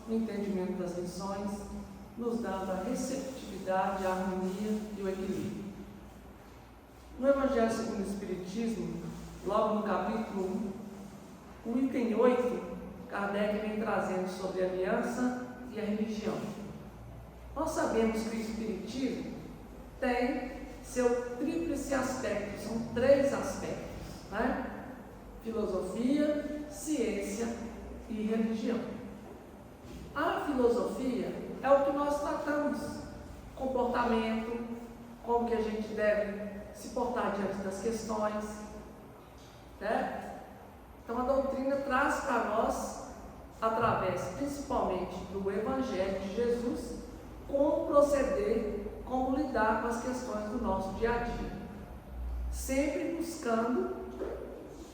no entendimento das lições, nos dando a receptividade, a harmonia e o equilíbrio. No Evangelho segundo o Espiritismo, logo no capítulo 1, o item 8, Kardec vem trazendo sobre a aliança e a religião. Nós sabemos que o Espiritismo tem seu tríplice aspecto, são 3 aspectos, né? Filosofia, ciência e religião. A filosofia é o que nós tratamos, comportamento, como que a gente deve se portar diante das questões, certo? Então a doutrina traz para nós, através principalmente do Evangelho de Jesus, como proceder, como lidar com as questões do nosso dia a dia, sempre buscando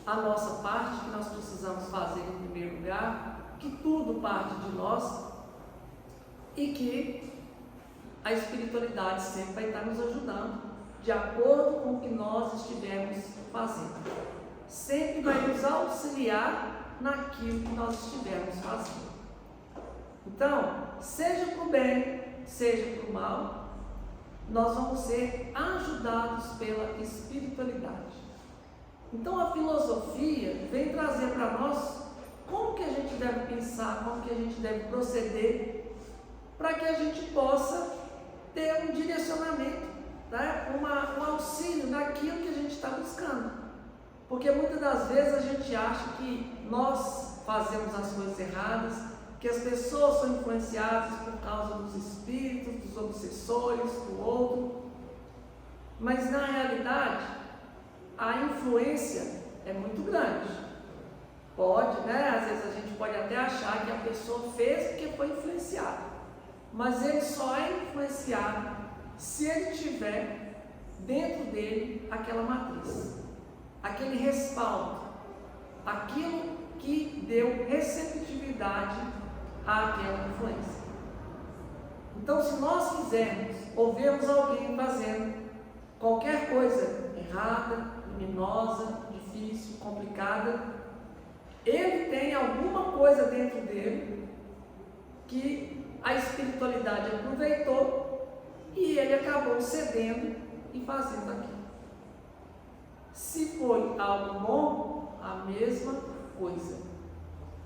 a nossa parte, que nós precisamos fazer em primeiro lugar, que tudo parte de nós e que a espiritualidade sempre vai estar nos ajudando de acordo com o que nós estivermos fazendo, sempre vai nos auxiliar naquilo que nós estivermos fazendo. Então, seja para o bem, seja para o mal, nós vamos ser ajudados pela espiritualidade. Então a filosofia vem trazer para nós como que a gente deve pensar, como que a gente deve proceder, para que a gente possa ter um direcionamento, né? um auxílio naquilo que a gente está buscando. Porque muitas das vezes a gente acha que nós fazemos as coisas erradas, que as pessoas são influenciadas por causa dos espíritos, dos obsessores, do outro, mas na realidade a influência é muito grande. Pode, né? Às vezes a gente pode até achar que a pessoa fez porque foi influenciada, mas ele só é influenciado se ele tiver dentro dele aquela matriz, aquele respaldo, aquilo que deu receptividade àquela influência. Então, se nós quisermos ou vemos alguém fazendo qualquer coisa errada, criminosa, difícil, complicada, ele tem alguma coisa dentro dele que a espiritualidade aproveitou e ele acabou cedendo e fazendo aquilo. Se foi algo bom, a mesma coisa.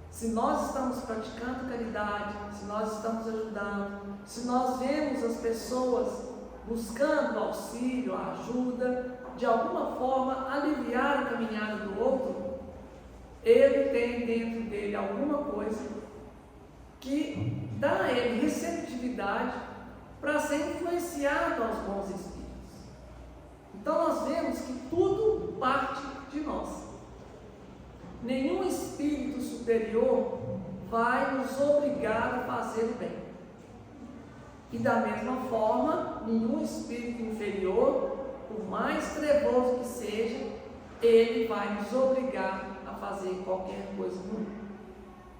Se nós estamos praticando caridade, se nós estamos ajudando, se nós vemos as pessoas buscando auxílio, ajuda, de alguma forma aliviar a caminhada do outro, ele tem dentro dele alguma coisa que dá a ele receptividade para ser influenciado aos bons espíritos. Então nós vemos que tudo parte de nós. Nenhum espírito superior vai nos obrigar a fazer o bem. E da mesma forma, nenhum espírito inferior, por mais trevoso que seja, ele vai nos obrigar a fazer qualquer coisa ruim.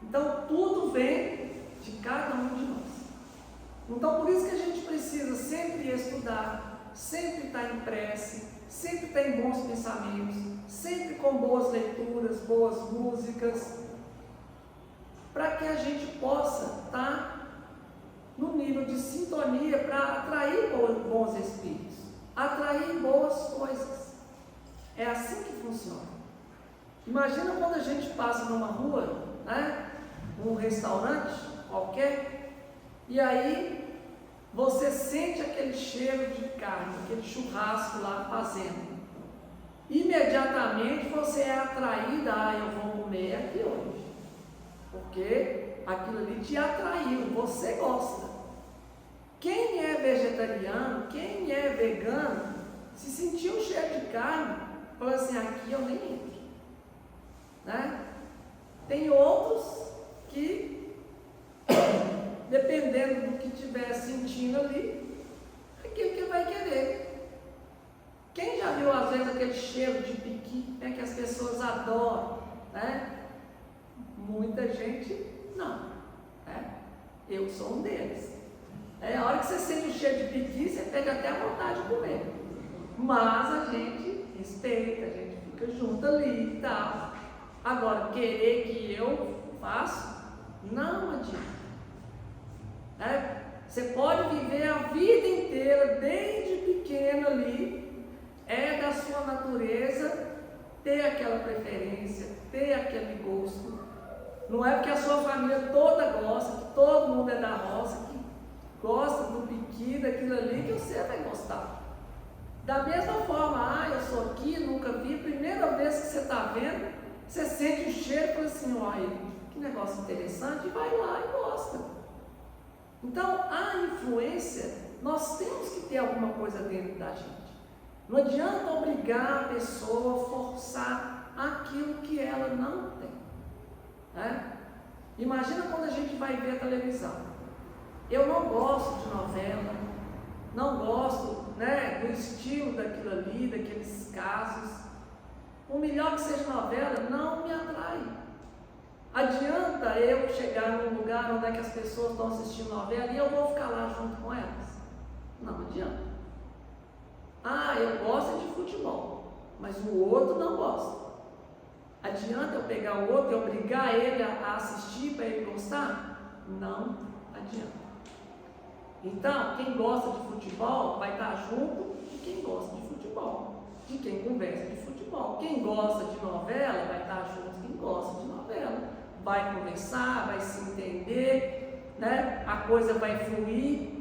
Então tudo vem de cada um de nós. Então por isso que a gente precisa sempre estudar, sempre estar em prece, sempre estar em bons pensamentos, sempre com boas leituras, boas músicas, para que a gente possa estar no nível de sintonia para atrair bons espíritos, atrair boas coisas. É assim que funciona. Imagina quando a gente passa numa rua, né, um restaurante qualquer, e aí você sente aquele cheiro de carne, aquele churrasco lá fazendo. Imediatamente você é atraída, eu vou comer aqui hoje, porque aquilo ali te atraiu, você gosta. Quem é vegetariano, quem é vegano, se sentir um cheiro de carne, fala assim, aqui eu nem entro, né? Tem outros que, dependendo do que estiver sentindo ali, aquilo que vai querer. Quem já viu às vezes aquele cheiro de piqui, né, que as pessoas adoram, né? Muita gente não, né? Eu sou um deles. A hora que você sente o cheiro de piqui, você pega até a vontade de comer. Mas a gente respeita, a gente fica junto ali e tal. Agora, querer que eu faça, não adianta. Você pode viver a vida inteira, desde pequeno ali, é da sua natureza ter aquela preferência, ter aquele gosto. Não é porque a sua família toda gosta, que todo mundo é da roça, que gosta do piqui, daquilo ali, que você vai gostar. Da mesma forma, eu sou aqui, nunca vi, primeira vez que você está vendo, você sente o cheiro e fala assim, olha, que negócio interessante, e vai lá e gosta. Então, a influência, nós temos que ter alguma coisa dentro da gente. Não adianta obrigar a pessoa a forçar aquilo que ela não tem. Né? Imagina quando a gente vai ver a televisão. Eu não gosto de novela, não gosto, né, do estilo daquilo ali, daqueles casos. O melhor que seja novela não me atrai. Adianta eu chegar num lugar onde é que as pessoas estão assistindo novela e eu vou ficar lá junto com elas? Não adianta. Eu gosto de futebol, mas o outro não gosta. Adianta eu pegar o outro e obrigar ele a assistir para ele gostar? Não adianta. Então, quem gosta de futebol vai estar junto de quem gosta de futebol, de quem conversa de futebol. Quem gosta de novela vai estar junto de quem gosta de novela. Vai conversar, vai se entender, né? A coisa vai fluir.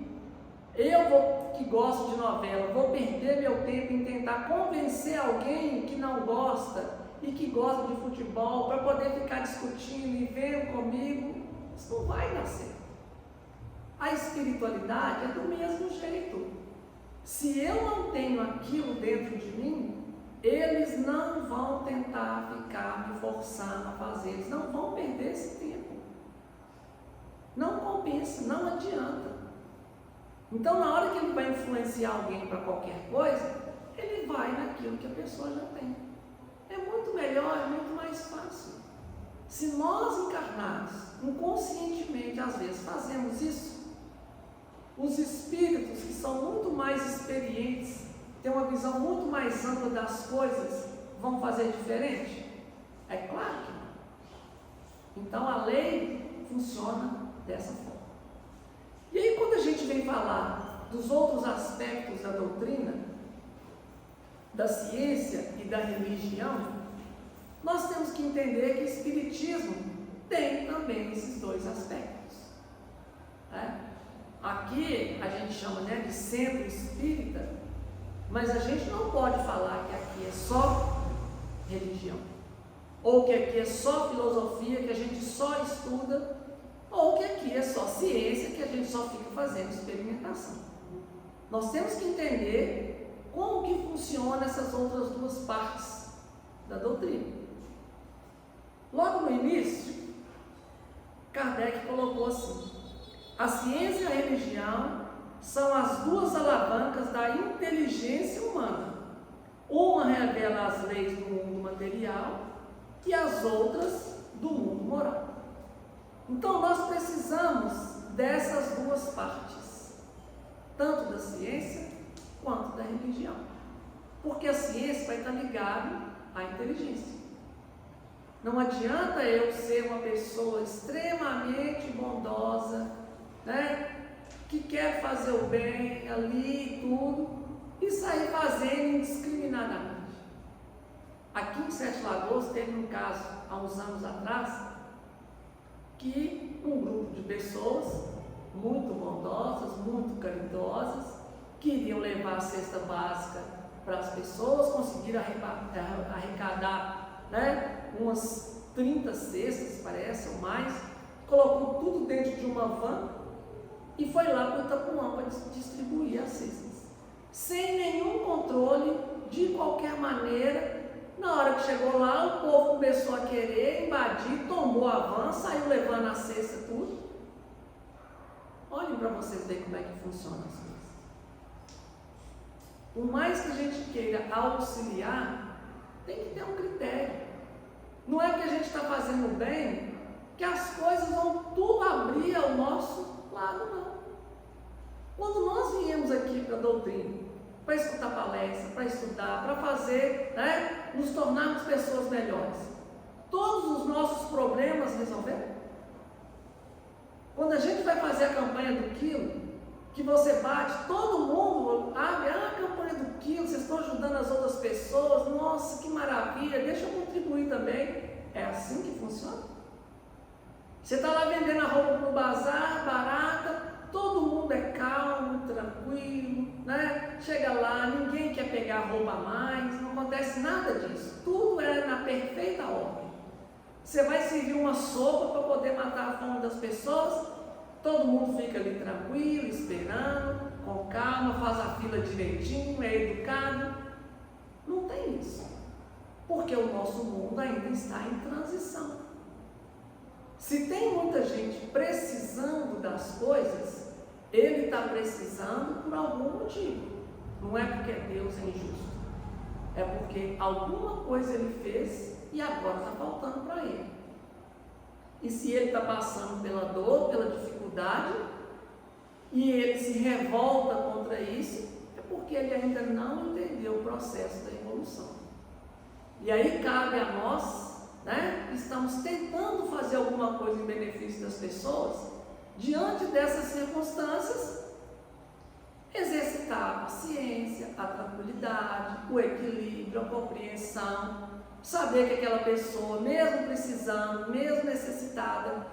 Que gosto de novela, vou perder meu tempo em tentar convencer alguém que não gosta e que gosta de futebol para poder ficar discutindo e vendo comigo. Isso não vai dar certo. A espiritualidade é do mesmo jeito. Se eu não tenho aquilo dentro de mim, eles não vão tentar ficar me forçando a fazer, eles não vão perder esse tempo. Não compensa, não adianta. Então, na hora que ele vai influenciar alguém para qualquer coisa, ele vai naquilo que a pessoa já tem. É muito melhor, é muito mais fácil. Se nós encarnados, inconscientemente, às vezes, fazemos isso, os espíritos que são muito mais experientes, têm uma visão muito mais ampla das coisas, vão fazer diferente? É claro que não. Então, a lei funciona dessa forma. E aí, quando a gente vem falar dos outros aspectos da doutrina, da ciência e da religião, nós temos que entender que o espiritismo tem também esses dois aspectos. Né? Aqui a gente chama, né, de centro espírita, mas a gente não pode falar que aqui é só religião, ou que aqui é só filosofia, que a gente só estuda, ou que aqui é só ciência, que a gente só fica fazendo experimentação. Nós temos que entender como que funciona essas outras duas partes da doutrina. Logo no início, Kardec colocou assim: a ciência e a religião são as duas alavancas da inteligência humana. Uma revela as leis do mundo material e as outras do mundo moral. Então, nós precisamos dessas duas partes, tanto da ciência quanto da religião, porque a ciência vai estar ligada à inteligência. Não adianta eu ser uma pessoa extremamente bondosa, né, que quer fazer o bem ali e tudo, e sair fazendo indiscriminadamente. Aqui em Sete Lagoas teve um caso, há uns anos atrás, que um grupo de pessoas muito bondosas, muito caridosas, queriam levar a cesta básica para as pessoas, conseguiram arrecadar, né, umas 30 cestas, parece, ou mais, colocou tudo dentro de uma van e foi lá para o Itapuã para distribuir as cestas, sem nenhum controle, de qualquer maneira. Na hora que chegou lá, o povo começou a querer invadir, tombou a van, saiu levando a cesta, tudo. Olhem para vocês verem como é que funciona as coisas. Por mais que a gente queira auxiliar, tem que ter um critério. Não é que a gente está fazendo bem, que as coisas vão tudo abrir ao nosso lado, não. Quando nós viemos aqui para a doutrina, para escutar palestra, para estudar, para fazer, né, nos tornarmos pessoas melhores, todos os nossos problemas resolveram. Quando a gente vai fazer a campanha do quilo, que você bate, todo mundo abre a campanha do quilo, vocês estão ajudando as outras pessoas, nossa, que maravilha, deixa eu contribuir também. É assim que funciona? Você está lá vendendo a roupa para o bazar, barata, todo mundo é calmo, tranquilo, né? Chega lá, ninguém quer pegar roupa a mais, não acontece nada disso, tudo é na perfeita ordem. Você vai servir uma sopa para poder matar a fome das pessoas, todo mundo fica ali tranquilo, esperando, com calma, faz a fila direitinho, é educado. Não tem isso, porque o nosso mundo ainda está em transição. Se tem muita gente precisando das coisas, ele está precisando por algum motivo. Não é porque Deus é injusto, é porque alguma coisa ele fez e agora está faltando para ele. E se ele está passando pela dor, pela dificuldade, e ele se revolta contra isso, é porque ele ainda não entendeu o processo da evolução. E aí cabe a nós, né, estamos tentando fazer alguma coisa em benefício das pessoas, diante dessas circunstâncias, exercitar a paciência, a tranquilidade, o equilíbrio, a compreensão, saber que aquela pessoa, mesmo precisando, mesmo necessitada,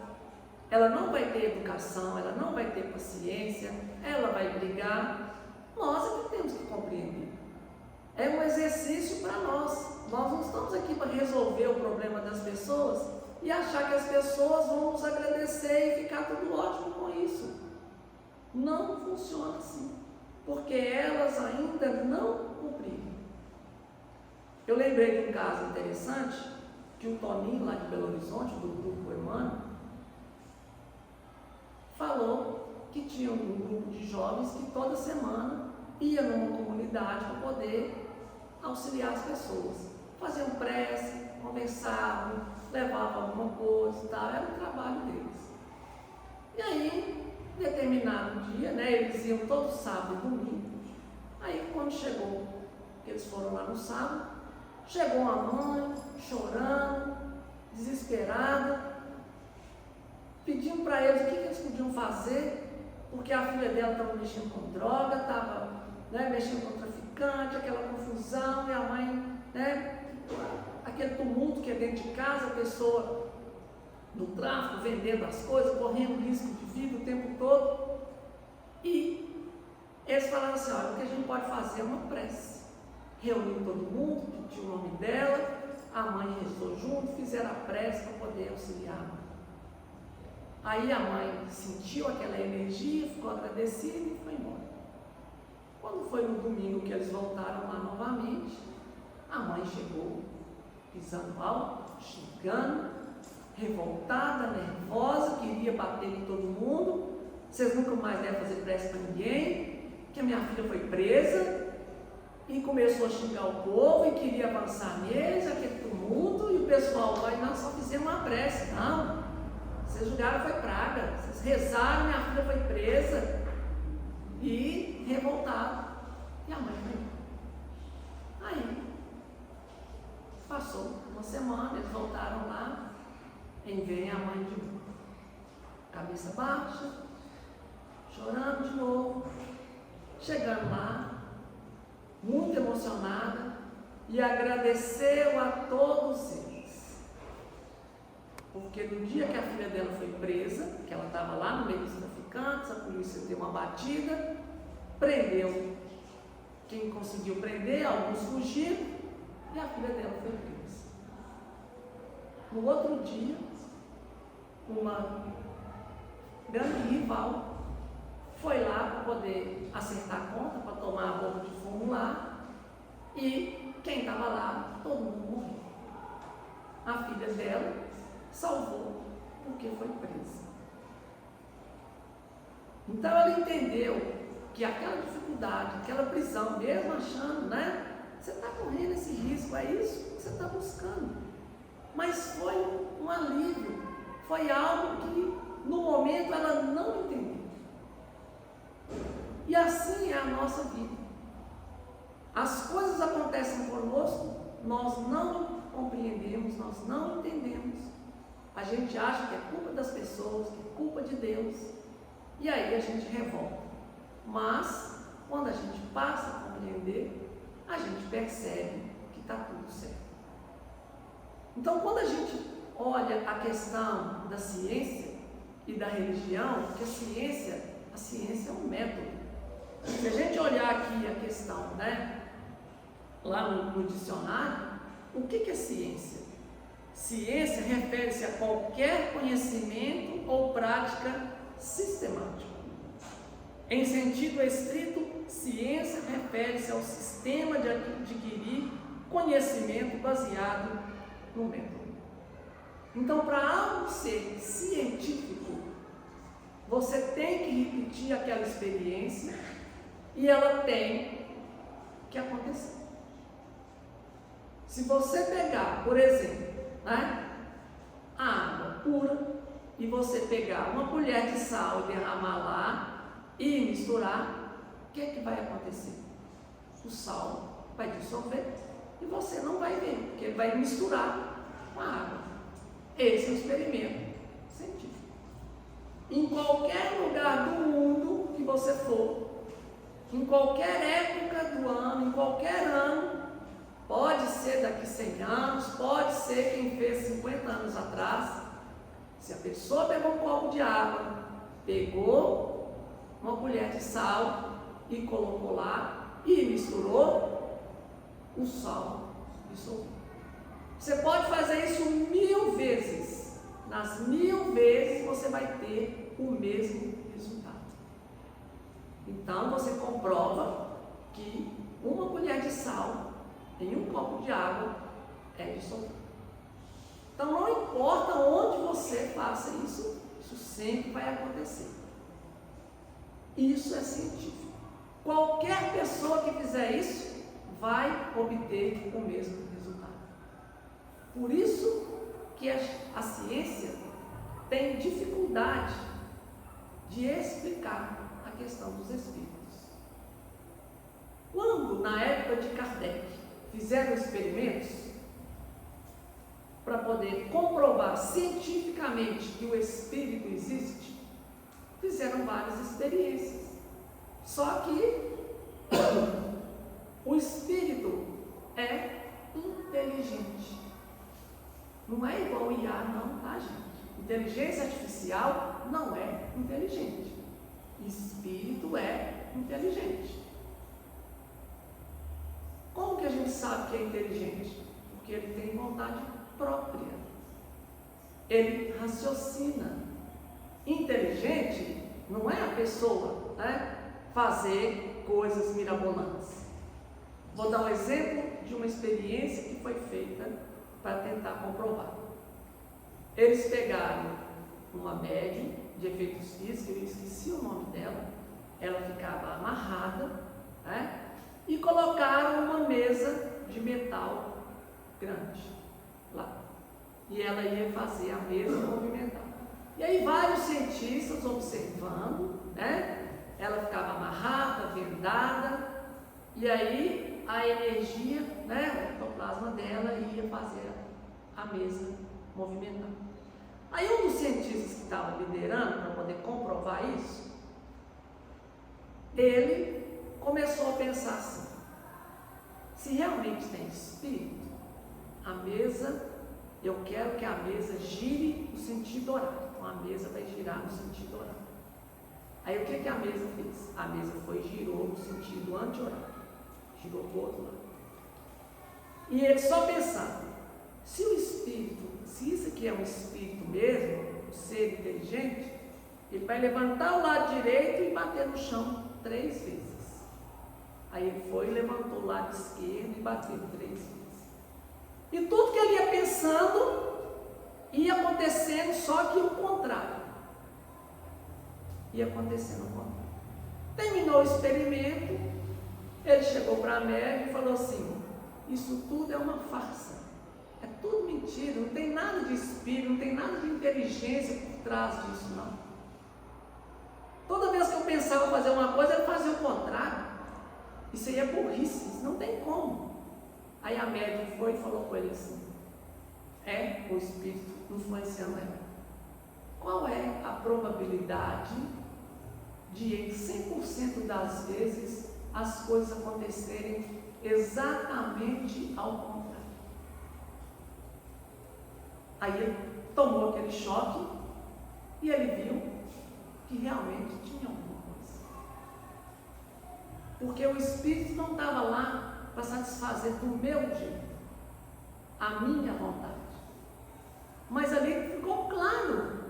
ela não vai ter educação, ela não vai ter paciência, ela vai brigar. Nós é que temos que compreender. É um exercício para nós. Nós não estamos aqui para resolver o problema das pessoas e achar que as pessoas vão nos agradecer e ficar tudo ótimo com isso. Não funciona assim, porque elas ainda não compreendem. Eu lembrei de um caso interessante, que o Toninho, lá de Belo Horizonte, do grupo Emmanuel, falou que tinha um grupo de jovens que toda semana ia numa comunidade para poder auxiliar as pessoas. Faziam prece, conversavam, levavam alguma coisa e tal, era o trabalho deles. E aí, determinado dia, né, eles iam todo sábado e domingo. Aí, quando chegou, eles foram lá no sábado, chegou uma mãe, chorando, desesperada, pedindo para eles o que eles podiam fazer, porque a filha dela estava mexendo com droga, estava, né, mexendo com traficante, aquela confusão, e a mãe, né, aquele tumulto que é dentro de casa, a pessoa no tráfico, vendendo as coisas, correndo risco de vida o tempo todo. E eles falaram assim: olha, o que a gente pode fazer é uma prece. Reuniu todo mundo, pediu o nome dela, a mãe rezou junto, fizeram a prece para poder auxiliar a mãe. Aí a mãe sentiu aquela energia, ficou agradecida e foi embora. Quando foi no domingo que eles voltaram lá novamente, a mãe chegou pisando alto, xingando, revoltada, nervosa, queria bater em todo mundo. Vocês nunca mais devem fazer prece para ninguém, que a minha filha foi presa. E começou a xingar o povo e queria avançar neles, aquele tumulto, e o pessoal lá, e nós só fizemos uma prece. Não, vocês julgaram foi praga, vocês rezaram, minha filha foi presa, e revoltado. E a mãe foi. Aí, passou uma semana, eles voltaram lá, e vem a mãe de novo, cabeça baixa, chorando de novo, chegando lá, muito emocionada, e agradeceu a todos eles. Porque no dia que a filha dela foi presa, que ela estava lá no meio dos traficantes, a polícia deu uma batida, prendeu quem conseguiu prender, alguns fugiram, e a filha dela foi presa. No outro dia, uma grande rival foi lá para poder acertar a conta, para tomar a bomba de fumo lá, e quem estava lá, todo mundo morreu. A filha dela salvou porque foi presa. Então ela entendeu que aquela dificuldade, aquela prisão, mesmo achando, né, você está correndo esse risco, é isso que você está buscando. Mas foi um alívio, foi algo que no momento ela não entendeu. E assim é a nossa vida. As coisas acontecem conosco, nós não compreendemos, nós não entendemos. A gente acha que é culpa das pessoas, que é culpa de Deus. E aí a gente revolta. Mas, quando a gente passa a compreender, a gente percebe que está tudo certo. Então, quando a gente olha a questão da ciência e da religião, que a ciência é um método. Se a gente olhar aqui a questão, lá no dicionário, o que é ciência? Ciência refere-se a qualquer conhecimento ou prática sistemática. Em sentido estrito, ciência refere-se ao sistema de adquirir conhecimento baseado no método. Então, para algo ser científico, você tem que repetir aquela experiência e ela tem que acontecer. Se você pegar, por exemplo, a água pura e você pegar uma colher de sal e derramar lá e misturar, o que é que vai acontecer? O sal vai dissolver e você não vai ver, porque ele vai misturar com a água. Esse é o experimento científico. Em qualquer lugar do mundo que você for, em qualquer época do ano, em qualquer ano, pode ser daqui 100 anos, pode ser quem fez 50 anos atrás, se a pessoa pegou um copo de água, pegou uma colher de sal e colocou lá e misturou, o sal dissolveu. Você pode fazer isso 1000 vezes. Nas 1000 vezes você vai ter o mesmo resultado. Então você comprova que uma colher de sal em um copo de água é dissolvido. Então não importa onde você faça isso, isso sempre vai acontecer. Isso é científico. Qualquer pessoa que fizer isso vai obter o mesmo resultado. Por isso que a ciência tem dificuldade de explicar a questão dos espíritos. Quando, na época de Kardec, fizeram experimentos para poder comprovar cientificamente que o espírito existe, fizeram várias experiências. Só que o espírito é inteligente. Não é igual ao IA, não, tá, gente? Inteligência artificial não é inteligente. Espírito é inteligente. Como que a gente sabe que é inteligente? Porque ele tem vontade própria. Ele raciocina. Inteligente não é a pessoa, fazer coisas mirabolantes. Vou dar um exemplo de uma experiência que foi feita para tentar comprovar. Eles pegaram uma médium de efeitos físicos, eu esqueci o nome dela, ela ficava amarrada, e colocaram uma mesa de metal grande lá. E ela ia fazer a mesa movimentar. E aí vários cientistas observando, ela ficava amarrada, vendada, e aí a energia, o ectoplasma dela ia fazer a mesa movimentar. Aí um dos cientistas que estava liderando para poder comprovar isso, ele começou a pensar assim: se realmente tem espírito, a mesa, eu quero que a mesa gire no sentido horário. Então a mesa vai girar no sentido horário. Aí o que a mesa fez? A mesa girou no sentido anti-horário. Girou para o outro lado. E ele só pensando: se o espírito, se isso aqui é um espírito mesmo, um ser inteligente, ele vai levantar o lado direito e bater no chão 3 vezes. Aí ele foi e levantou o lado esquerdo e bateu 3 vezes. E tudo que ele ia pensando ia acontecendo, só que o contrário. Ia acontecendo o contrário. Terminou o experimento, ele chegou para a médium e falou assim: isso tudo é uma farsa. É tudo mentira, não tem nada de espírito, não tem nada de inteligência por trás disso, não. Toda vez que eu pensava fazer uma coisa, ele fazia o contrário. Isso aí é burrice, isso não tem como. Aí a médium foi e falou com ele assim: é o espírito influenciando ela. Qual é a probabilidade de em 100% das vezes as coisas acontecerem exatamente ao contrário. Aí ele tomou aquele choque e ele viu que realmente tinha alguma coisa. Porque o Espírito não estava lá para satisfazer do meu jeito, a minha vontade. Mas ali ficou claro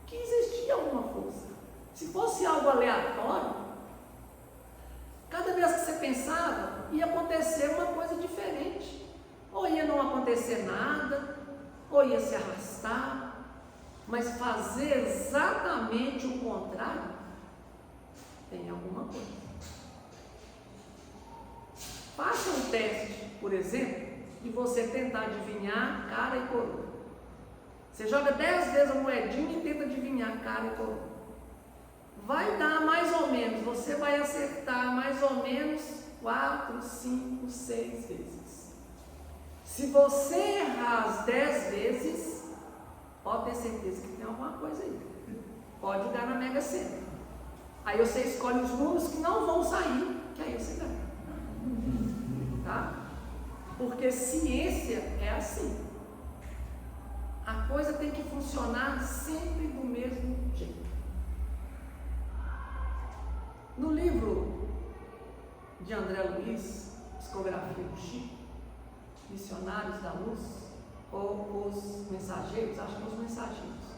que existia alguma força. Se fosse algo aleatório, cada vez que você pensava, ia acontecer uma coisa diferente. Ou ia não acontecer nada, ou ia se arrastar. Mas fazer exatamente o contrário, tem alguma coisa. Faça um teste, por exemplo, de você tentar adivinhar cara e coroa. Você joga 10 vezes a moedinha e tenta adivinhar cara e coroa. Vai dar mais ou menos, você vai acertar mais ou menos 4, 5, 6 vezes. Se você errar as 10 vezes, pode ter certeza que tem alguma coisa aí. Pode dar na Mega Sena. Aí você escolhe os números que não vão sair, que aí você ganha. Tá? Porque ciência é assim. A coisa tem que funcionar sempre do mesmo jeito. No livro de André Luiz, Psicografia do Chico, Missionários da Luz, ou os Mensageiros, acho que os Mensageiros,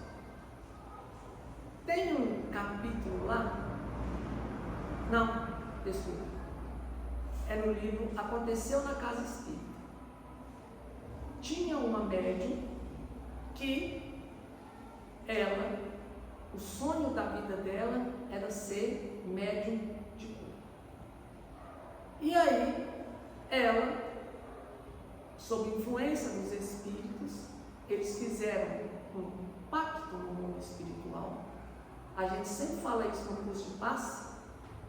tem um capítulo lá, não, desculpa, é no livro Aconteceu na Casa Espírita. Tinha uma médium que ela, o sonho da vida dela era ser médium de cura. E aí, ela, sob influência dos espíritos, eles fizeram um pacto no mundo espiritual. A gente sempre fala isso no curso de passe,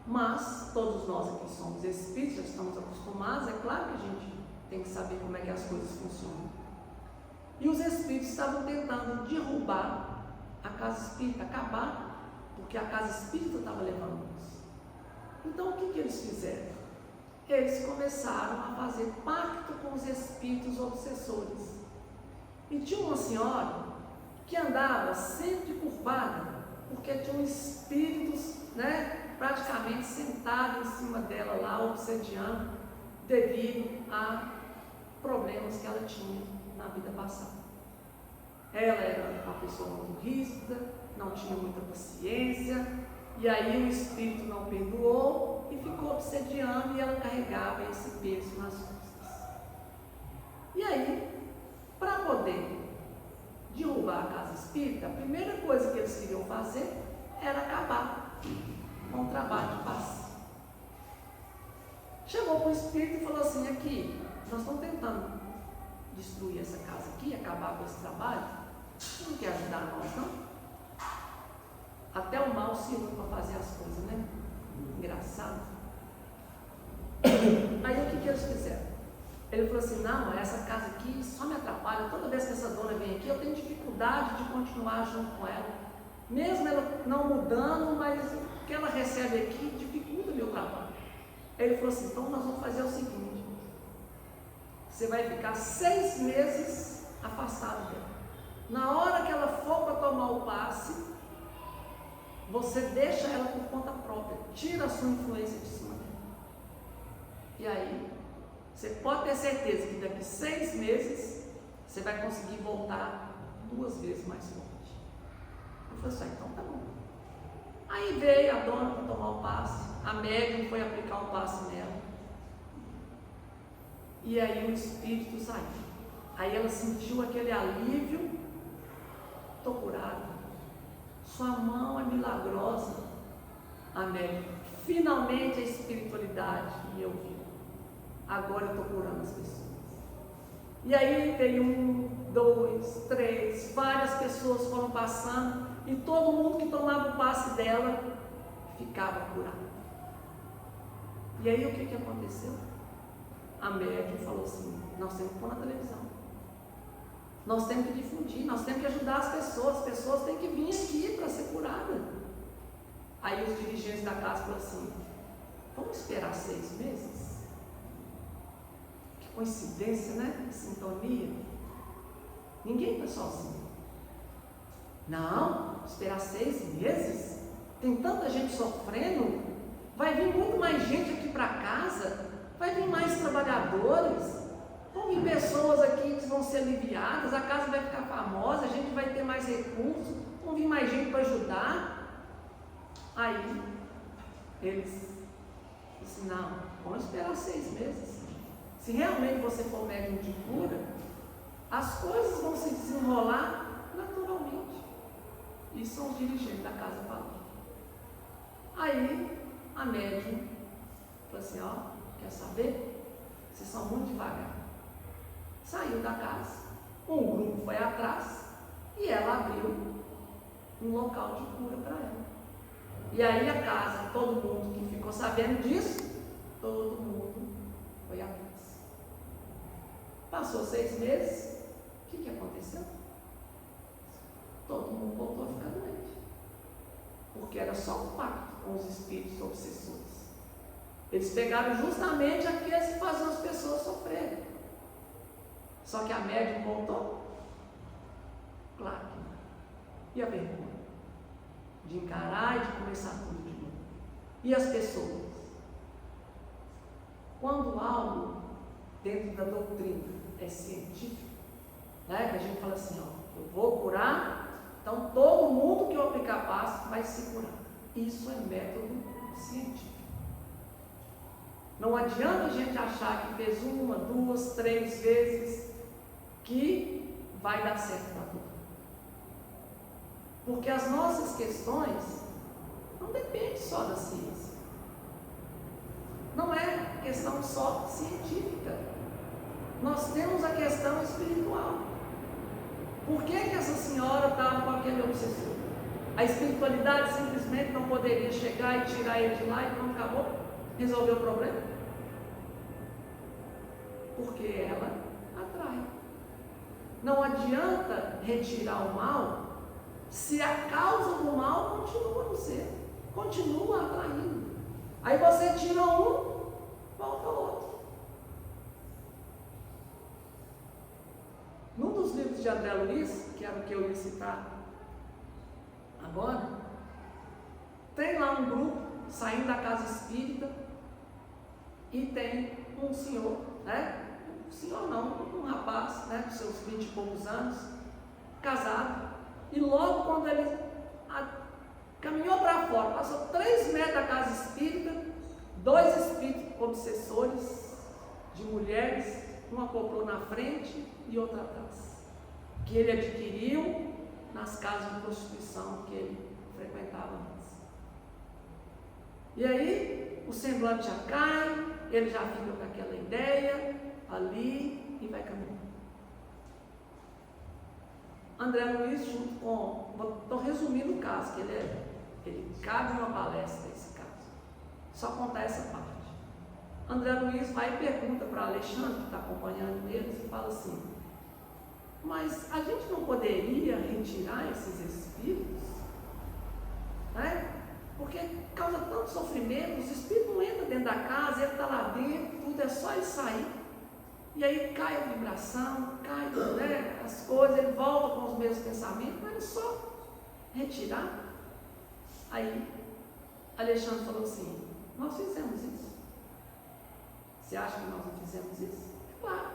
mas todos nós aqui somos espíritos, já estamos acostumados, é claro que a gente tem que saber como é que as coisas funcionam. E os espíritos estavam tentando derrubar a casa espírita, acabar, porque a casa espírita estava levando isso. Então o que eles fizeram? Eles começaram a fazer pacto com os espíritos obsessores. E tinha uma senhora que andava sempre curvada, porque tinham espíritos, praticamente sentados em cima dela lá, obsediando, devido a problemas que ela tinha na vida passada. Ela era uma pessoa muito rígida, não tinha muita paciência, e aí o espírito não perdoou e ficou obsediando, e ela carregava esse peso nas costas. E aí, para poder derrubar a casa espírita, a primeira coisa que eles queriam fazer era acabar com o trabalho de paz. Chegou para o espírito e falou assim: aqui, nós estamos tentando destruir essa casa aqui, acabar com esse trabalho, você não quer ajudar nós, não? Até o mal se une para fazer as coisas, né? Engraçado. Aí o que eles fizeram? Ele falou assim: não, essa casa aqui só me atrapalha. Toda vez que essa dona vem aqui, eu tenho dificuldade de continuar junto com ela. Mesmo ela não mudando, mas o que ela recebe aqui dificulta o meu trabalho. Ele falou assim: então nós vamos fazer o seguinte: você vai ficar 6 meses afastado dela. Na hora que ela for para tomar o passe, você deixa ela por conta própria, tira a sua influência de cima dela. E aí, você pode ter certeza que daqui 6 meses, você vai conseguir voltar 2 vezes mais forte. Eu falei assim: então tá bom. Aí veio a dona para tomar o passe, a médium foi aplicar o passe nela. E aí o espírito saiu. Aí ela sentiu aquele alívio: estou curada. Sua mão é milagrosa. Amém. Finalmente a espiritualidade me ouviu. Agora eu estou curando as pessoas. E aí veio 1, 2, 3, várias pessoas foram passando, e todo mundo que tomava o passe dela ficava curado. E aí o que aconteceu? A médium falou assim: nós temos que pôr na televisão. Nós temos que difundir, nós temos que ajudar as pessoas têm que vir aqui para ser curada. Aí os dirigentes da casa falaram assim: vamos esperar 6 meses? Que coincidência, né? Sintonia. Ninguém está sozinho. Não, esperar 6 meses? Tem tanta gente sofrendo. Vai vir muito mais gente aqui para casa. Vai vir mais trabalhadores. Vão vir pessoas aqui que vão ser aliviadas. A casa vai ficar famosa. A gente vai ter mais recursos. Vão vir mais gente para ajudar. Aí, eles disseram: não, vamos esperar 6 meses. Se realmente você for médium de cura, as coisas vão se desenrolar naturalmente. Isso são os dirigentes da casa falando. Aí, a médium falou assim: ó, quer saber? Vocês são muito devagar. Saiu da casa. Um grupo foi atrás e ela abriu um local de cura para ela. E aí a casa, todo mundo que ficou sabendo disso, todo mundo foi atrás. Passou 6 meses, o que aconteceu? Todo mundo voltou a ficar doente. Porque era só um pacto com os espíritos obsessores. Eles pegaram justamente aqueles que faziam as pessoas sofrerem. Só que a médium voltou? Claro que não. E a vergonha? De encarar e de começar tudo de novo. E as pessoas? Quando algo dentro da doutrina é científico, né, que a gente fala assim: ó, eu vou curar, então todo mundo que eu aplicar passo vai se curar. Isso é método científico. Não adianta a gente achar que fez 1, 2, 3 vezes que vai dar certo para tudo. Porque as nossas questões não dependem só da ciência. Não é questão só científica. Nós temos a questão espiritual. Por que essa senhora estava com aquele obsessor? A espiritualidade simplesmente não poderia chegar e tirar ele de lá e pronto, acabou? Resolveu o problema? Porque ela atrai. Não adianta retirar o mal se a causa do mal continua no ser, continua atraindo. Aí você tira um, volta outro. Num dos livros de André Luiz, que era o que eu ia citar agora, tem lá um grupo saindo da casa espírita e tem um senhor, né? Um senhor não, um rapaz, né? Com seus 20 e poucos anos, casado. E logo quando ele caminhou para fora, passou 3 metros da casa espírita, 2 espíritos obsessores de mulheres, um acoplou na frente e outra atrás, que ele adquiriu nas casas de prostituição que ele frequentava antes. E aí o semblante já cai, ele já fica com aquela ideia ali e vai caminhando. André Luiz, junto com... Estou resumindo o caso, que ele cabe uma palestra esse caso. Só contar essa parte. André Luiz vai e pergunta para Alexandre, que está acompanhando eles, e fala assim: mas a gente não poderia retirar esses espíritos? Né? Porque causa tanto sofrimento, os espíritos não entram dentro da casa, ele está lá dentro, tudo é só ele sair. E aí cai a vibração, cai, né, as coisas, ele volta com os mesmos pensamentos, mas é só retirar. Aí Alexandre falou assim: nós fizemos isso. Você acha que nós não fizemos isso? Claro,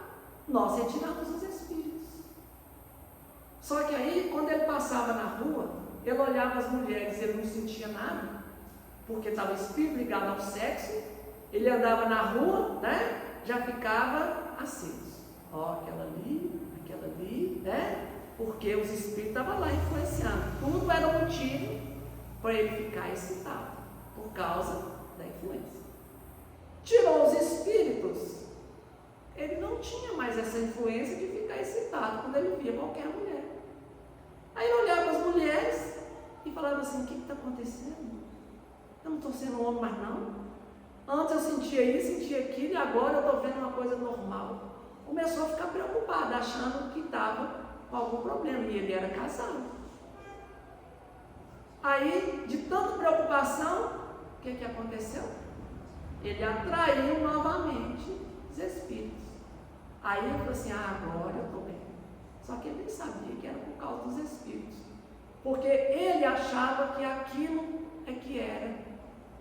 nós retiramos os espíritos. Só que aí, quando ele passava na rua, ele olhava as mulheres, ele não sentia nada, porque estava o espírito ligado ao sexo. Ele andava na rua, né, já ficava aceso. Ó, aquela ali, né? Porque os espíritos estavam lá influenciando. Tudo era um motivo para ele ficar excitado, por causa da influência. Tirou os espíritos, ele não tinha mais essa influência de ficar excitado quando ele via qualquer mulher. Aí ele olhava as mulheres e falava assim: o que está acontecendo? Eu não estou sendo homem mais não. Antes eu sentia isso, sentia aquilo, e agora eu estou vendo uma coisa normal. Começou a ficar preocupado, achando que estava com algum problema, e ele era casado. Aí, de tanta preocupação, o que aconteceu? Ele atraiu novamente os espíritos. Aí ele falou assim, agora eu estou bem. Só que ele nem sabia que era por causa dos espíritos. Porque ele achava que aquilo é que era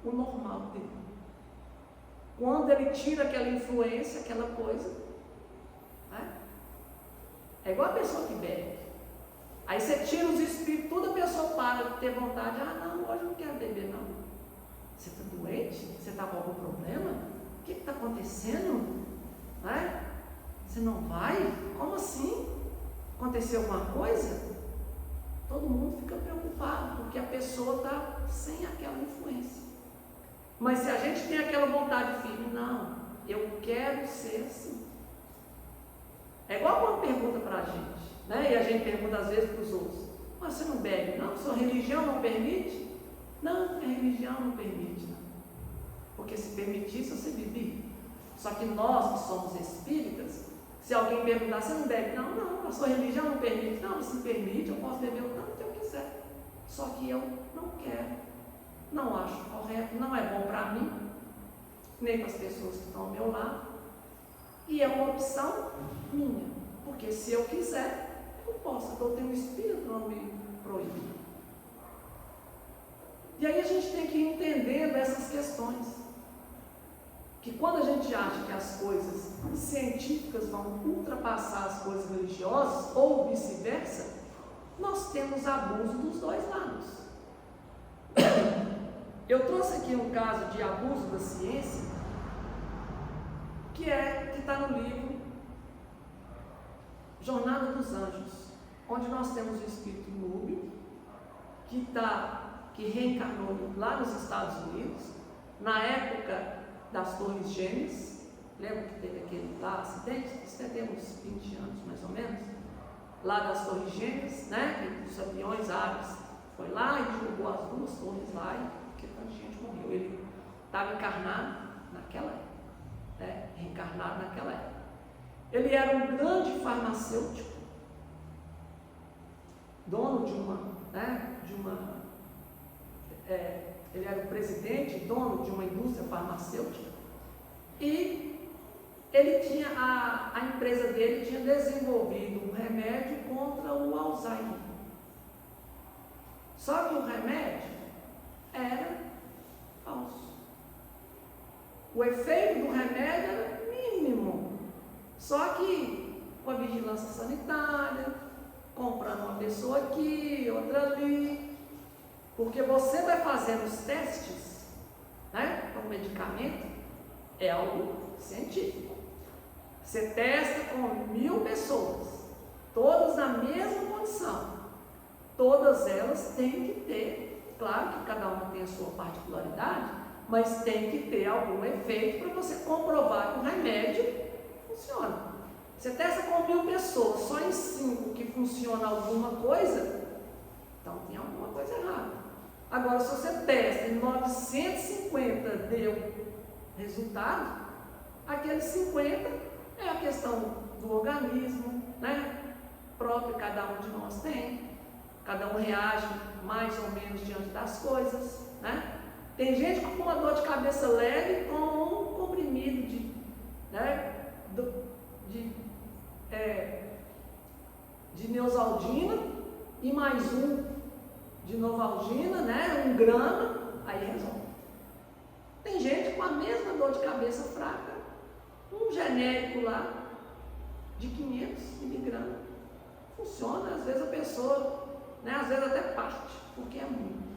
o normal dele. Quando ele tira aquela influência, aquela coisa, né? É igual a pessoa que bebe. Aí você tira os espíritos, toda pessoa para de ter vontade. Não, hoje eu não quero beber não. Você está doente? Você está com algum problema? O que está acontecendo? Né? Você não vai? Como assim? Aconteceu alguma coisa? Todo mundo fica preocupado, porque a pessoa está sem aquela influência. Mas se a gente tem aquela vontade firme, não, eu quero ser assim. É igual uma pergunta para a gente, né? E a gente pergunta às vezes para os outros, mas você não bebe? Não, sua religião não permite? Não, minha religião não permite, não. Porque se permitisse, você bebia. Só que nós que somos espíritas, se alguém perguntar, você não bebe? Não, a sua religião não permite. Não, se permite, eu posso beber o tanto que eu quiser. Só que eu não quero. Não acho correto, não é bom para mim, nem para as pessoas que estão ao meu lado. E é uma opção minha. Porque se eu quiser, eu posso. Então eu tenho um espírito não me proíbe. E aí a gente tem que ir entendendo essas questões. Que quando a gente acha que as coisas científicas vão ultrapassar as coisas religiosas, ou vice-versa, nós temos abuso dos dois lados. Eu trouxe aqui um caso de abuso da ciência, que está no livro Jornada dos Anjos, onde nós temos o espírito Núbio, que reencarnou lá nos Estados Unidos, na época das Torres Gêmeas. Lembra que teve aquele lá acidente? Isso tem uns 20 anos mais ou menos, lá das Torres Gêmeas, né? Que os aviões árabes foi lá e derrubou as duas torres lá, e porque tanta gente morreu. Ele estava encarnado naquela época, né? Reencarnado naquela época. Ele era um grande farmacêutico, dono de uma, ele era o presidente, dono de uma indústria farmacêutica, e ele tinha, a empresa dele tinha desenvolvido um remédio contra o Alzheimer. Só que o remédio era falso. O efeito do remédio era mínimo. Só que com a vigilância sanitária, comprando uma pessoa aqui, outra ali, porque você vai fazendo os testes, né, para o medicamento, é algo científico. Você testa com 1000 pessoas, todas na mesma condição. Todas elas têm que ter, claro que cada uma tem a sua particularidade, mas tem que ter algum efeito para você comprovar que o remédio funciona. Você testa com 1000 pessoas, só em 5 que funciona alguma coisa, então tem alguma coisa errada. Agora, se você testa em 950 deu resultado, aqueles 50 é a questão do organismo, né? Próprio, cada um de nós tem, cada um reage mais ou menos diante das coisas, né? Tem gente com uma dor de cabeça leve com um comprimido de Neosaldina e mais um de Novalgina, né? 1 grama, aí resolve. Tem gente com a mesma dor de cabeça fraca, um genérico lá de 500 miligramas, funciona. Às vezes a pessoa, né? Às vezes até parte, porque é muito.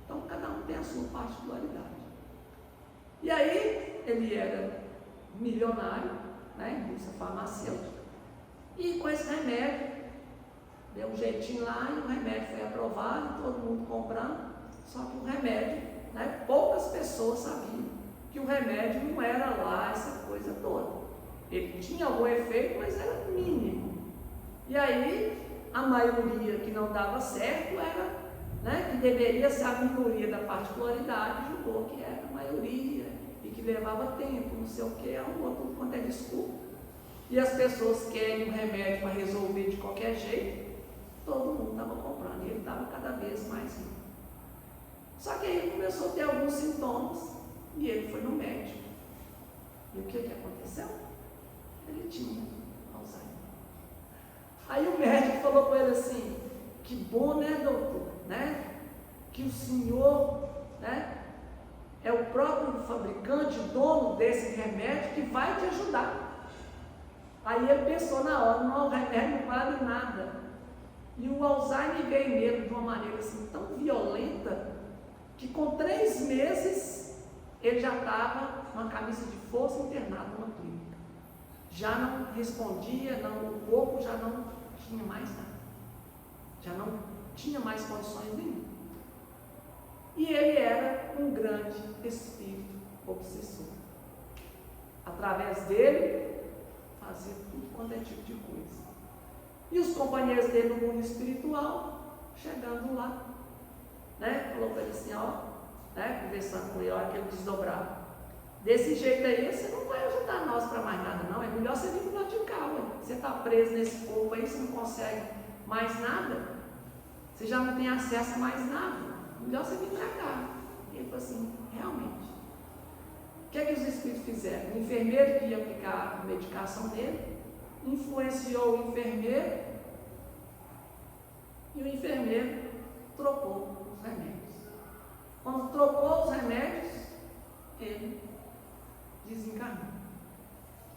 Então cada um tem a sua particularidade. E aí ele era milionário, né? Indústria farmacêutica, e com esse remédio deu um jeitinho lá e o remédio foi aprovado, todo mundo comprando. Só que o remédio, né, poucas pessoas sabiam que o remédio não era lá essa coisa toda. Ele tinha algum efeito, mas era mínimo. E aí a maioria que não dava certo era, né, que deveria ser a minoria da particularidade, julgou que era a maioria e que levava tempo, não sei o que, outro quanto é desculpa. E as pessoas querem um remédio para resolver de qualquer jeito, todo mundo estava comprando, e ele estava cada vez mais rico. Só que aí ele começou a ter alguns sintomas e ele foi no médico. E o que aconteceu? Ele tinha Alzheimer. Aí o médico falou com ele assim: que bom, né, doutor, né? Que o senhor, né, é o próprio fabricante, dono desse remédio que vai te ajudar. Aí ele pensou na hora: não, o remédio não vale nada. E o Alzheimer veio nele de uma maneira assim tão violenta que com 3 meses ele já estava com uma camisa de força internado numa clínica. Já não respondia, o corpo já não tinha mais nada. Já não tinha mais condições nenhuma. E ele era um grande espírito obsessor. Através dele, fazia tudo quanto é tipo de coisa. E os companheiros dele no mundo espiritual, chegando lá, né, falou para ele assim, né, conversando com ele, a hora que ele desdobrava: desse jeito aí, você não vai ajudar nós para mais nada, não. É melhor você vir do lado de cá, ué. Você está preso nesse corpo aí, você não consegue mais nada. Você já não tem acesso a mais nada. Melhor você vir para cá. E ele falou assim: realmente. O que os espíritos fizeram? O enfermeiro que ia aplicar a medicação nele influenciou o enfermeiro e o enfermeiro trocou os remédios. Quando trocou os remédios, ele desencarnou.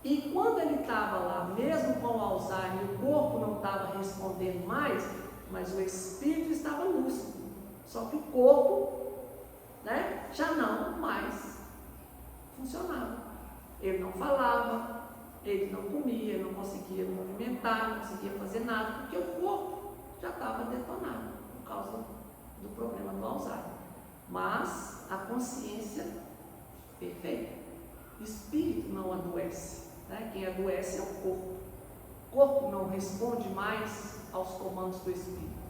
E quando ele estava lá, mesmo com o Alzheimer, o corpo não estava respondendo mais, mas o espírito estava lúcido. Só que o corpo, né, já não mais funcionava. Ele não falava, ele não comia, não conseguia movimentar, não conseguia fazer nada, porque o corpo já estava detonado por causa do problema do Alzheimer. Mas a consciência perfeita. O espírito não adoece, né? Quem adoece é o corpo. O corpo não responde mais aos comandos do espírito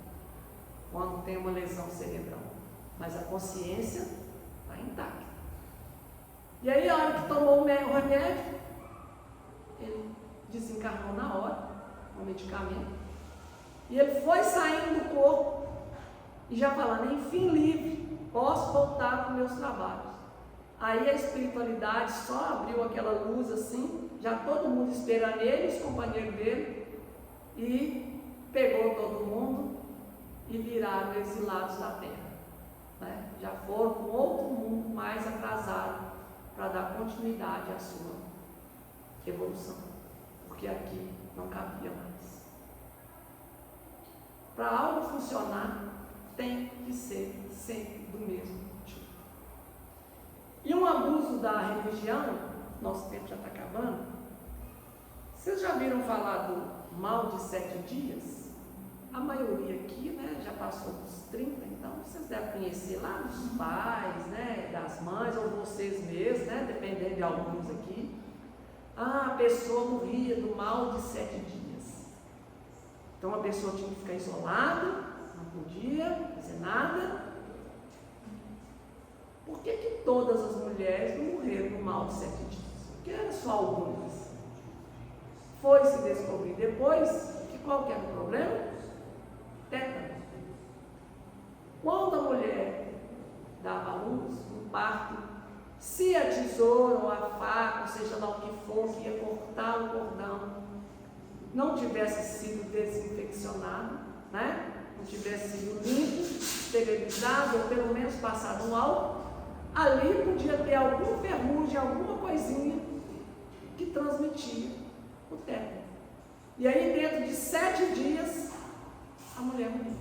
quando tem uma lesão cerebral, mas a consciência está intacta. E aí, a hora que tomou o remédio, ele desencarnou na hora, o medicamento, e ele foi saindo do corpo e já falando: enfim, livre, posso voltar para os meus trabalhos. Aí a espiritualidade só abriu aquela luz assim, já todo mundo esperando ele, os companheiros dele, e pegou todo mundo e viraram exilados da terra, né? Já foram para um outro mundo mais atrasado para dar continuidade à sua evolução, porque aqui não cabia mais. Para algo funcionar, tem que ser sempre do mesmo tipo. E um abuso da religião, nosso tempo já está acabando. Vocês já viram falar do mal de 7 dias? A maioria aqui, né, já passou dos 30, então vocês devem conhecer lá dos pais, né, das mães, ou vocês mesmos, né, dependendo de alguns aqui. A pessoa morria do mal de 7 dias. Então a pessoa tinha que ficar isolada, não podia fazer nada. Por que todas as mulheres não morreram no mal de 7 dias? Porque eram só algumas. Foi se descobrir depois que qual que era o problema? Tétano. Quando a mulher dava à luz, no parto, se a tesoura ou a faca, ou seja lá o que for, que ia cortar o cordão, não tivesse sido desinfeccionado, né? Não tivesse sido limpo, esterilizado, ou pelo menos passado um álcool, ali podia ter alguma ferrugem, alguma coisinha que transmitia o tétano. E aí, dentro de 7 dias, a mulher morreu.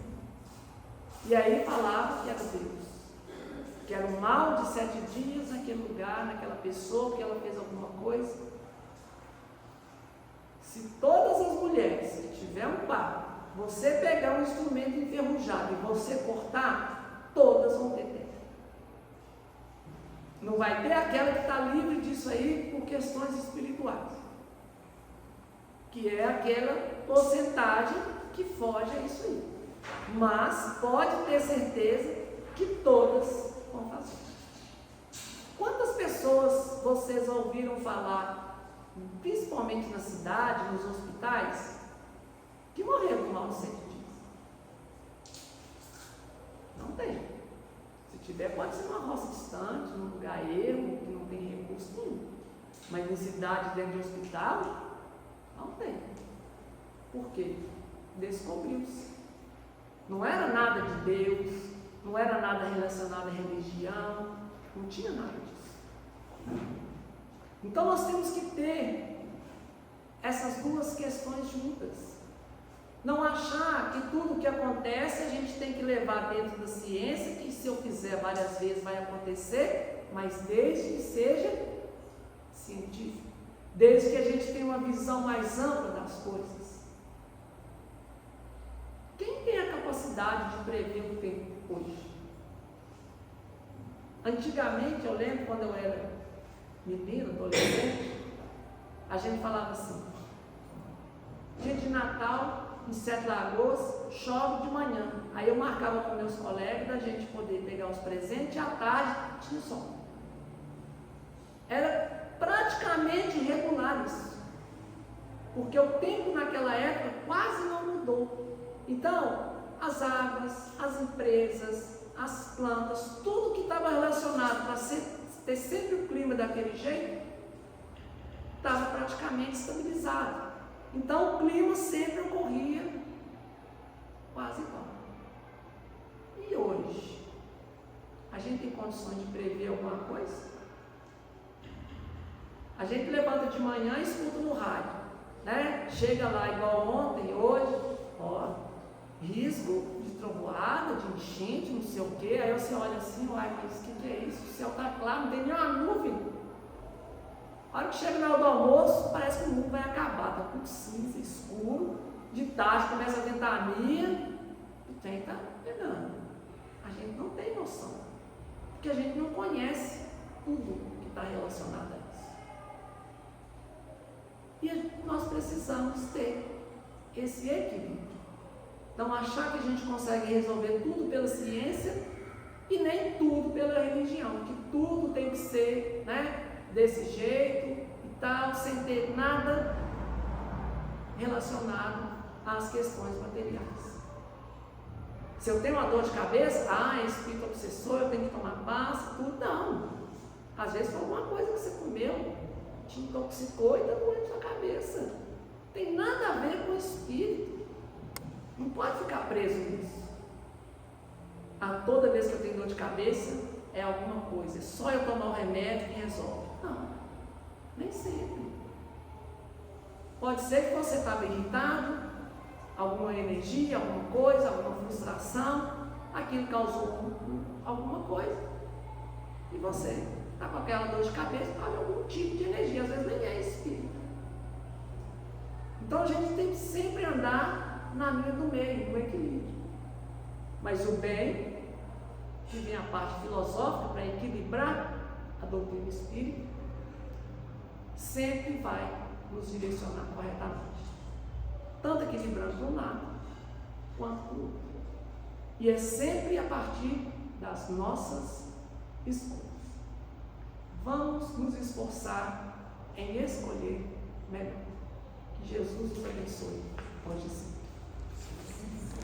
E aí falava que era Deus, que era um mal de 7 dias naquele lugar, naquela pessoa, que ela fez alguma coisa. Se todas as mulheres que tiver um parto, você pegar um instrumento enferrujado e você cortar, todas vão ter tétano. Não vai ter aquela que está livre disso aí por questões espirituais, que é aquela porcentagem que foge a isso aí. Mas pode ter certeza que todas vão fazer. Quantas pessoas vocês ouviram falar, principalmente na cidade, nos hospitais, que morreram com mal de 7 dias? Não tem. Se tiver, pode ser uma roça distante, num lugar ermo, que não tem recurso nenhum. Mas em cidade, dentro de hospital, não tem. Por quê? Descobriu-se. Não era nada de Deus, não era nada relacionado à religião, não tinha nada disso. Então nós temos que ter essas duas questões juntas. Não achar que tudo que acontece a gente tem que levar dentro da ciência, que se eu fizer várias vezes vai acontecer, mas desde que seja científico, desde que a gente tenha uma visão mais ampla das coisas. Quem tem a capacidade de prever o tempo hoje? Antigamente, eu lembro quando eu era menina, adolescente, a gente falava assim: dia de Natal, em Sete Lagoas, chove de manhã. Aí eu marcava com meus colegas da gente poder pegar os presentes e à tarde tinha sol. Era praticamente regular isso, porque o tempo naquela época quase não mudou. Então, as árvores, as empresas, as plantas, tudo que estava relacionado para ter sempre o clima daquele jeito, estava praticamente estabilizado. Então, o clima sempre ocorria quase igual. E hoje? A gente tem condições de prever alguma coisa? A gente levanta de manhã e escuta no rádio, né? Chega lá igual ontem, hoje, ó, risco de trovoada, de enchente, não sei o quê. Aí você olha assim, uai, mas o que é isso? O céu está claro, não tem nenhuma nuvem. A hora que chega na hora do almoço, parece que o mundo vai acabar, está tudo cinza, escuro. De tarde começa a ventania, o trem está pegando. A gente não tem noção, porque a gente não conhece tudo que está relacionado a isso. E nós precisamos ter esse equilíbrio. Não achar que a gente consegue resolver tudo pela ciência e nem tudo pela religião, que tudo tem que ser, né, desse jeito e tal, sem ter nada relacionado às questões materiais. Se eu tenho uma dor de cabeça, é espírito obsessor, eu tenho que tomar paz, tudo. Não. Às vezes foi alguma coisa que você comeu, te intoxicou e está doendo sua cabeça. Tem nada a ver com o espírito. Não pode ficar preso nisso. Toda vez que eu tenho dor de cabeça, é alguma coisa. É só eu tomar o remédio que resolve. Não, nem sempre. Pode ser que você estava irritado, alguma energia, alguma coisa, alguma frustração, aquilo causou alguma coisa. E você está com aquela dor de cabeça, está de algum tipo de energia, às vezes nem é espírito. Então a gente tem que sempre andar na linha do meio, no equilíbrio. Mas o bem, que vem a parte filosófica para equilibrar a doutrina espírita, sempre vai nos direcionar corretamente. Tanto equilibrando de um lado, quanto do outro. E é sempre a partir das nossas escolhas. Vamos nos esforçar em escolher melhor. Que Jesus nos abençoe hoje sim.